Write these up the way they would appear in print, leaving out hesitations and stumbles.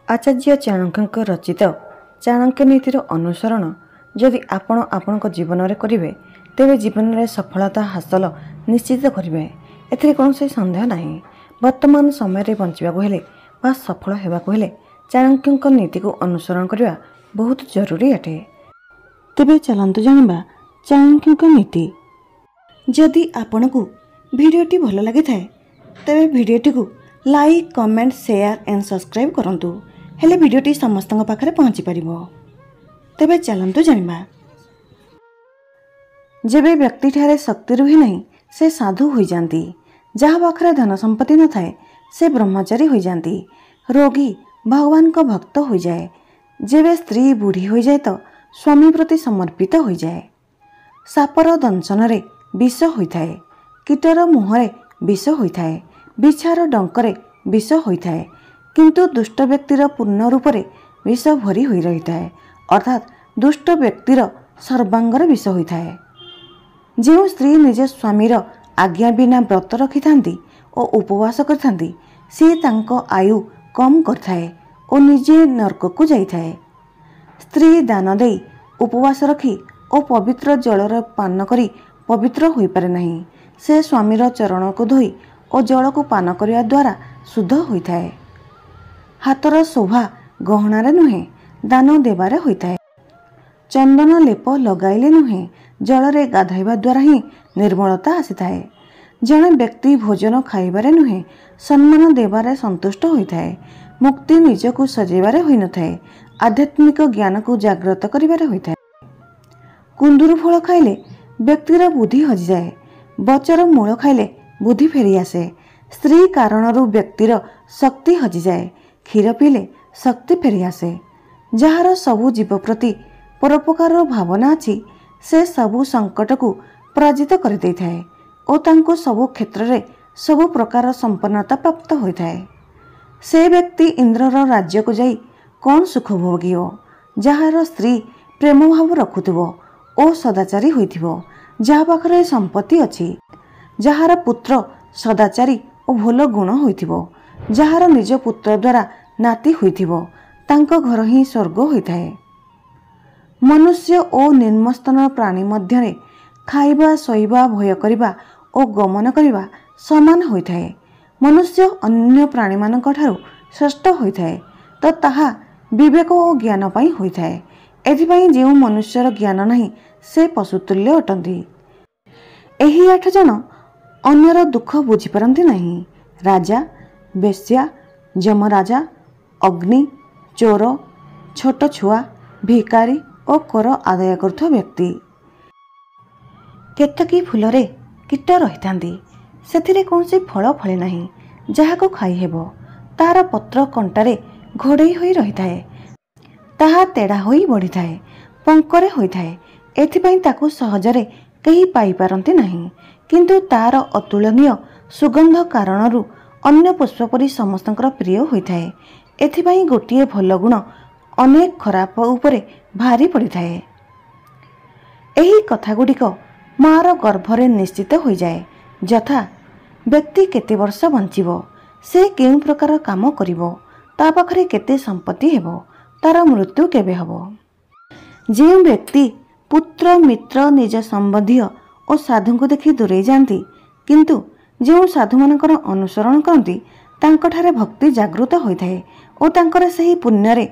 आचार्य चाणक्य रचित चाणक्य नीतिर अनुसरण जदि आपण आपणक जीवन में करेंगे तेरे जीवन में सफलता हासिल निश्चित करेंगे। एथिरे कौन से सन्देह नहीं। वर्तमान समय बंचवाक हेले बा सफल होगाक हेले चाणक्य नीति को अनुसरण करने बहुत जरूरी अटे। तेबे चलंतु जानिबा चाणक्य नीति। जदि आपण को भिडियोटी भल लगी थाए तेबे भिडियोटी को like comment share and subscribe करंतु हेले भिडियोटी समस्त पाखरे पहुँची पारिबो। तेबे चलंतु जानिबा। जेबे व्यक्ति ठारे शक्ति रुहे नहीं से साधु हो जाती। जहाँ पाखरे धन संपत्ति न थाए से ब्रह्मचारी हो जाती। रोगी भगवान को भक्त हो जाए। जेबे स्त्री बुढ़ी हो जाए तो स्वामी प्रति समर्पित हो जाए। सापर दंशन रे विष होइथाए। कीटर मुहरे विष होइथाए। बिछार डंकरे विष होइथाए। किंतु दुष्ट व्यक्तिर पूर्ण रूप से विष भरी होई रहिथाए। अर्थात दुष्ट व्यक्तिर सर्वांगरे विष होइथाए। जो स्त्री निज स्वामीर आज्ञा बिना व्रत रखि थांती और उपवास करथांती सी तांको आयु कम करथाए और निजे नरक को जाइथाए। स्त्री दान दे उपवास रखी और पवित्र जलर पान करी पवित्र होई पारे नहीं। से स्वामीर चरण को धोई और जल को पान करने द्वारा शुद्ध होइथाए। हाथर शोभा गहणारे नुहे दान देवारे होइथाए। चंदन लेप लगाइले नुहे जलरे गाधैबा द्वारा ही निर्मलता आसीथाए। जड़े व्यक्ति भोजन खाइबारे नुहे सम्मान देवारे संतुष्ट होइथाए। मुक्ति निजको सजेबारे होई नथाए आध्यात्मिक ज्ञान को जागृत करिबारे होइथाए। कुंदुरु फल खाइले व्यक्तिर बुद्धि हजि जाए। बचर मूल खाइले बुद्धि फेरी आसे। स्त्री कारणरू व्यक्तिर शक्ति हजि जाए। क्षीर पीले शक्ति फेरी आसे। जार सबु जीव प्रति परोपकार भावना अच्छी से सबु संकट को पराजित कर दे थाए और तांको सबु क्षेत्र रे सबु प्रकार संपन्नता प्राप्त होइथाए। से व्यक्ति इंद्रर राज्य को जाई कौन सुख भोगियो। जार स्त्री प्रेम भाव रखुथिबो और सदाचारी होइथिबो। जहा पाखरे संपत्ति अछि। जार पुत्र सदाचारी और भल गुण होइथिबो। जार निज पुत्र द्वारा नाती होइथिबो तांको घर ही स्वर्ग होइथाए। मनुष्य और निर्मस्तन प्राणी मध्यरे खाइबा शोइबा भय करिबा और गमन करिबा समान होइथाए। मनुष्य अन्य प्राणी मानक ठारू श्रेष्ठ होइथाए तो ताहा विवेक और ज्ञान पाई होइथाए। एथिपाई जेउ मनुष्यर ज्ञान नहीं से पशुतुल्य अटंती। एही 8 जन अन्यर दुख बुझी पारंती नहीं। राजा, वेश्या, यमराजा, अग्नि, चोर, छोट छुआ, भिकारी और कर आदाय करुवा व्यक्ति। केतकी फूलरे कीट रही से कौन से फल फले नहीं जहाँ खाई हेबो। तार पत्र कंटारे घोड़े होई रही थाए। ताहा तेढ़ा होई बढ़ी थाए पंकरे होई थाए। एथिपाई ताकू सहजरे कहीं पाई पारंती नहीं। किंतु तार अतुलनीय सुगंध कारणरू अन्य पुष्प परी समस्तंकर प्रिय होइथाए। एथिपाई गोटिए भल गुण अनेक खराब उपरे भारी पड़ी थाए। एही कथा गुड़िक मार गर्भरे निश्चित हो जाए। यथा व्यक्ति केते वर्ष बंचिबो, से केउ प्रकार काम करिबो, ता पाखरे केते संपत्ति हेबो, तार मृत्यु केबे हबो। जे व्यक्ति पुत्र मित्र निज संबंधी और साधु को देखि दूरे जाती किंतु जो साधु मानकर अनुसरण करती तांकठारे भक्ति जागृत होइथाए और तांकर सही पुण्य रे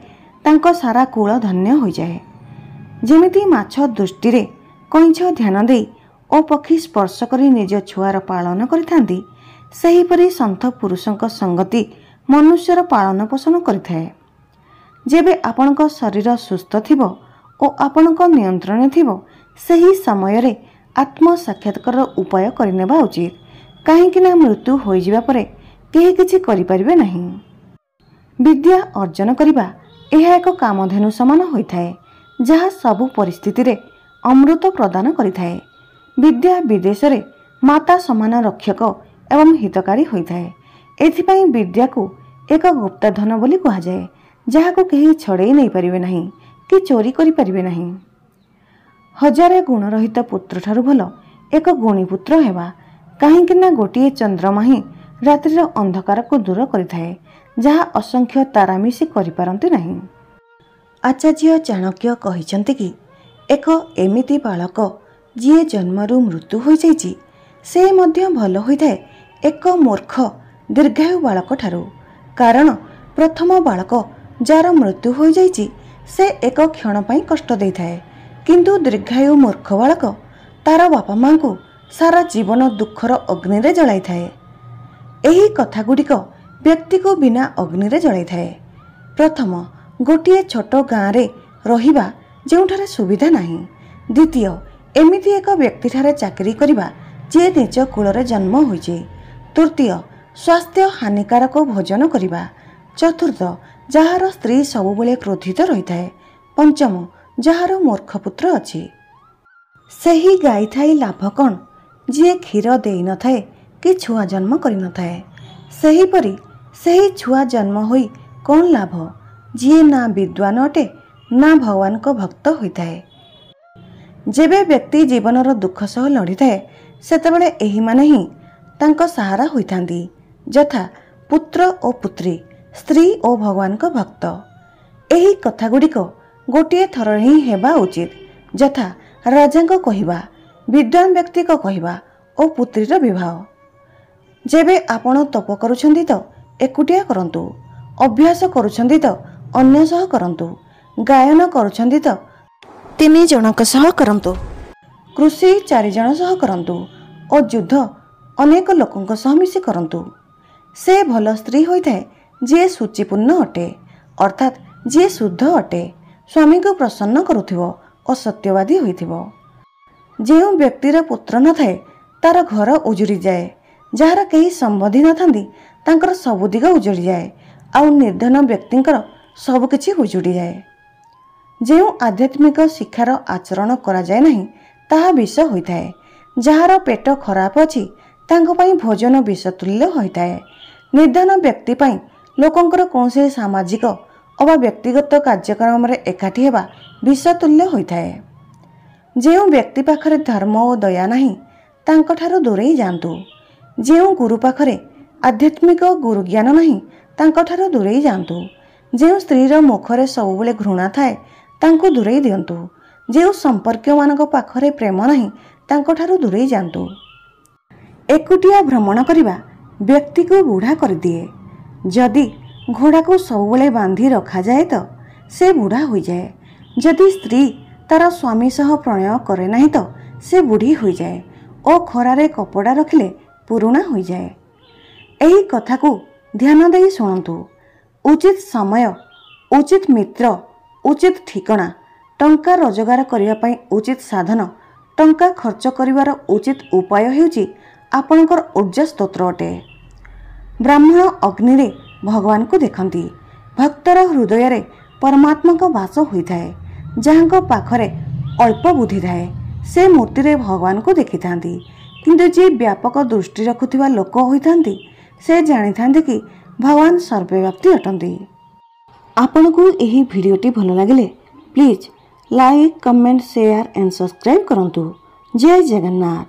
तांको सारा कूल धन्य हो जाए। जेमिति माछ दृष्टि रे कइछ ध्यान देई और पक्षी स्पर्श करी निज छुआर पालन करिथांती सेहीपरि संत पुरुषक संगति मनुष्यर पालन पोषण करिथाए। जेबे आपणक शरीर सुस्थ थिबो और आपणक नियंत्रण थिबो सही समय रे आत्म साक्षात्कार उपाय करनेबा उचित। काहेकि ना मृत्यु होई जिबा परे केही किछि करि परिबे नहीं। विद्या अर्जन करिबा यह एक कामधेनु समान होइथाए जहाँ सबु परिस्थिति रे अमृत प्रदान करिथाए। विद्या विदेश रे माता समान रक्षक एवं हितकारी होइथाए। एथिपाई विद्या को एक गुप्त धन बोली कहा जाए जहाँ को केही छड़ेई नहीं परिबे नहीं कि चोरी करि परिबे नहीं। हजारे गुण रहित पुत्र ठारू भल एक गुणी पुत्र हेबा। काहेकि ना गोटिए चंद्रमा ही रात्रिर अंधकार को दूर करिथाए ଯାହା ଅସଂଖ୍ୟ ତାରା ମିଶି କରିପାରନ୍ତି ନାହିଁ। ଆଚାର୍ଯ୍ୟ ଚାଣକ୍ୟ କହିଛନ୍ତି କି ଏକ ଏମିତି ବାଳକ ଯିଏ ଜନ୍ମରୁ ମୃତ୍ୟୁ ହୋଇଯାଇଛି ସେ ମଧ୍ୟ ଭଲ ହୋଇଥାଏ ଏକ ମୂର୍ଖ ଦୀର୍ଘାୟୁ ବାଳକ ଠାରୁ। କାରଣ ପ୍ରଥମ ବାଳକ ଯାହାର ମୃତ୍ୟୁ ହୋଇଯାଇଛି ସେ ଏକ କ୍ଷଣ ପାଇଁ କଷ୍ଟ ଦେଇଥାଏ, କିନ୍ତୁ ଦୀର୍ଘାୟୁ ମୂର୍ଖ ବାଳକ ତାର ବାପା ମାଙ୍କୁ ସାରା ଜୀବନ ଦୁଃଖର ଅଗ୍ନିରେ ଜଳାଇଥାଏ। ଏହି କଥାଗୁଡ଼ିକ ବ୍ୟକ୍ତିକୁ ବିନା ଅଗ୍ନିରେ ଜଳାଇଥାଏ। ପ୍ରଥମ, ଗୋଟିଏ ଛୋଟ ଗାଁରେ ରହିବା ଯେଉଁଠାରେ ସୁବିଧା ନାହିଁ। ଦ୍ୱିତୀୟ, ଏମିତି ଏକ ବ୍ୟକ୍ତିଠାରେ ଚାକିରି କରିବା ଯିଏ ନିଜ କୂଳରେ ଜନ୍ମ ହୋଇଛି। ତୃତୀୟ, ସ୍ୱାସ୍ଥ୍ୟ ହାନିକାରକ ଭୋଜନ କରିବା। ଚତୁର୍ଥ, ଯାହାର ସ୍ତ୍ରୀ ସବୁବେଳେ କ୍ରୋଧିତ ରହିଥାଏ। ପଞ୍ଚମ, ଯାହାର ମୂର୍ଖ ପୁତ୍ର ଅଛି। ସେହି ଗାଈ ଥାଇ ଲାଭ କ'ଣ ଯିଏ କ୍ଷୀର ଦେଇନଥାଏ କି ଛୁଆ ଜନ୍ମ କରିନଥାଏ। ସେହିପରି ସେହି ଛୁଆ ଜନ୍ମ ହୋଇ କ'ଣ ଲାଭ ଯିଏ ନା ବିଦ୍ୱାନ ଅଟେ ନା ଭଗବାନଙ୍କ ଭକ୍ତ ହୋଇଥାଏ। ଯେବେ ବ୍ୟକ୍ତି ଜୀବନର ଦୁଃଖ ସହ ଲଢ଼ିଥାଏ ସେତେବେଳେ ଏହିମାନେ ହିଁ ତାଙ୍କ ସାହାରା ହୋଇଥାନ୍ତି, ଯଥା ପୁତ୍ର ଓ ପୁତ୍ରୀ, ସ୍ତ୍ରୀ ଓ ଭଗବାନଙ୍କ ଭକ୍ତ। ଏହି କଥାଗୁଡ଼ିକ ଗୋଟିଏ ଥର ହିଁ ହେବା ଉଚିତ, ଯଥା ରାଜାଙ୍କ କହିବା, ବିଦ୍ୱାନ ବ୍ୟକ୍ତିଙ୍କ କହିବା ଓ ପୁତ୍ରୀର ବିବାହ। ଯେବେ ଆପଣ ତପ କରୁଛନ୍ତି ତ ଏକୁଟିଆ କରନ୍ତୁ, ଅଭ୍ୟାସ କରୁଛନ୍ତି ତ ଅନ୍ୟ ସହ କରନ୍ତୁ, ଗାୟନ କରୁଛନ୍ତି ତ 3 ଜଣଙ୍କ ସହ କରନ୍ତୁ, କୃଷି 4 ଜଣ ସହ କରନ୍ତୁ ଓ ଯୁଦ୍ଧ ଅନେକ ଲୋକଙ୍କ ସହ ମିଶି କରନ୍ତୁ। ସେ ଭଲ ସ୍ତ୍ରୀ ହୋଇଥାଏ ଯିଏ ସୂଚିପୂର୍ଣ୍ଣ ଅଟେ, ଅର୍ଥାତ୍ ଯିଏ ଶୁଦ୍ଧ ଅଟେ, ସ୍ୱାମୀଙ୍କୁ ପ୍ରସନ୍ନ କରୁଥିବ ଓ ସତ୍ୟବାଦୀ ହୋଇଥିବ। ଯେଉଁ ବ୍ୟକ୍ତିର ପୁତ୍ର ନଥାଏ ତାର ଘର ଉଜୁଡ଼ିଯାଏ, ଯାହାର କେହି ସମ୍ବନ୍ଧୀ ନଥାନ୍ତି ତାଙ୍କର ସବୁ ଦିଗ ଉଜୁଡ଼ିଯାଏ, ଆଉ ନିର୍ଦ୍ଧନ ବ୍ୟକ୍ତିଙ୍କର ସବୁକିଛି ଉଜୁଡ଼ିଯାଏ। ଯେଉଁ ଆଧ୍ୟାତ୍ମିକ ଶିକ୍ଷାର ଆଚରଣ କରାଯାଏ ନାହିଁ ତାହା ବିଷ ହୋଇଥାଏ। ଯାହାର ପେଟ ଖରାପ ଅଛି ତାଙ୍କ ପାଇଁ ଭୋଜନ ବିଷ ତୁଲ୍ୟ ହୋଇଥାଏ। ନିର୍ଦ୍ଧନ ବ୍ୟକ୍ତି ପାଇଁ ଲୋକଙ୍କର କୌଣସି ସାମାଜିକ ଅବା ବ୍ୟକ୍ତିଗତ କାର୍ଯ୍ୟକ୍ରମରେ ଏକାଠି ହେବା ବିଷ ତୁଲ୍ୟ ହୋଇଥାଏ। ଯେଉଁ ବ୍ୟକ୍ତି ପାଖରେ ଧର୍ମ ଓ ଦୟା ନାହିଁ ତାଙ୍କଠାରୁ ଦୂରେଇ ଯାଆନ୍ତୁ। ଯେଉଁ ଗୁରୁ ପାଖରେ ଆଧ୍ୟାତ୍ମିକ ଗୁରୁ ଜ୍ଞାନ ନାହିଁ ତାଙ୍କଠାରୁ ଦୂରେଇ ଯାଆନ୍ତୁ। ଯେଉଁ ସ୍ତ୍ରୀର ମୁଖରେ ସବୁବେଳେ ଘୃଣା ଥାଏ ତାଙ୍କୁ ଦୂରେଇ ଦିଅନ୍ତୁ। ଯେଉଁ ସମ୍ପର୍କୀୟମାନଙ୍କ ପାଖରେ ପ୍ରେମ ନାହିଁ ତାଙ୍କଠାରୁ ଦୂରେଇ ଯାଆନ୍ତୁ। ଏକୁଟିଆ ଭ୍ରମଣ କରିବା ବ୍ୟକ୍ତିକୁ ବୁଢ଼ା କରିଦିଏ। ଯଦି ଘୋଡ଼ାକୁ ସବୁବେଳେ ବାନ୍ଧି ରଖାଯାଏ ତ ସେ ବୁଢ଼ା ହୋଇଯାଏ। ଯଦି ସ୍ତ୍ରୀ ତାର ସ୍ୱାମୀ ସହ ପ୍ରଣୟ କରେ ନାହିଁ ତ ସେ ବୁଢ଼ୀ ହୋଇଯାଏ ଓ ଖରାରେ କପଡ଼ା ରଖିଲେ ପୁରୁଣା ହୋଇଯାଏ। ଏହି କଥାକୁ ଧ୍ୟାନ ଦେଇ ଶୁଣନ୍ତୁ। ଉଚିତ ସମୟ, ଉଚିତ ମିତ୍ର, ଉଚିତ ଠିକଣା, ଟଙ୍କା ରୋଜଗାର କରିବା ପାଇଁ ଉଚିତ ସାଧନ, ଟଙ୍କା ଖର୍ଚ୍ଚ କରିବାର ଉଚିତ ଉପାୟ ହେଉଛି ଆପଣଙ୍କର ଉର୍ଜା ସ୍ତୋତ୍ର ଅଟେ। ବ୍ରାହ୍ମଣ ଅଗ୍ନିରେ ଭଗବାନଙ୍କୁ ଦେଖନ୍ତି। ଭକ୍ତର ହୃଦୟରେ ପରମାତ୍ମାଙ୍କ ବାସ ହୋଇଥାଏ। ଯାହାଙ୍କ ପାଖରେ ଅଳ୍ପ ବୁଦ୍ଧି ଥାଏ ସେ ମୂର୍ତ୍ତିରେ ଭଗବାନଙ୍କୁ ଦେଖିଥାନ୍ତି, କିନ୍ତୁ ଯିଏ ବ୍ୟାପକ ଦୃଷ୍ଟି ରଖୁଥିବା ଲୋକ ହୋଇଥାନ୍ତି ସେ ଜାଣିଥାନ୍ତି କି ଭଗବାନ ସର୍ବବ୍ୟାପୀ ଅଟନ୍ତି। ଆପଣଙ୍କୁ ଏହି ଭିଡ଼ିଓଟି ଭଲ ଲାଗିଲେ please like, comment, share and subscribe କରନ୍ତୁ। ଜୟ ଜଗନ୍ନାଥ।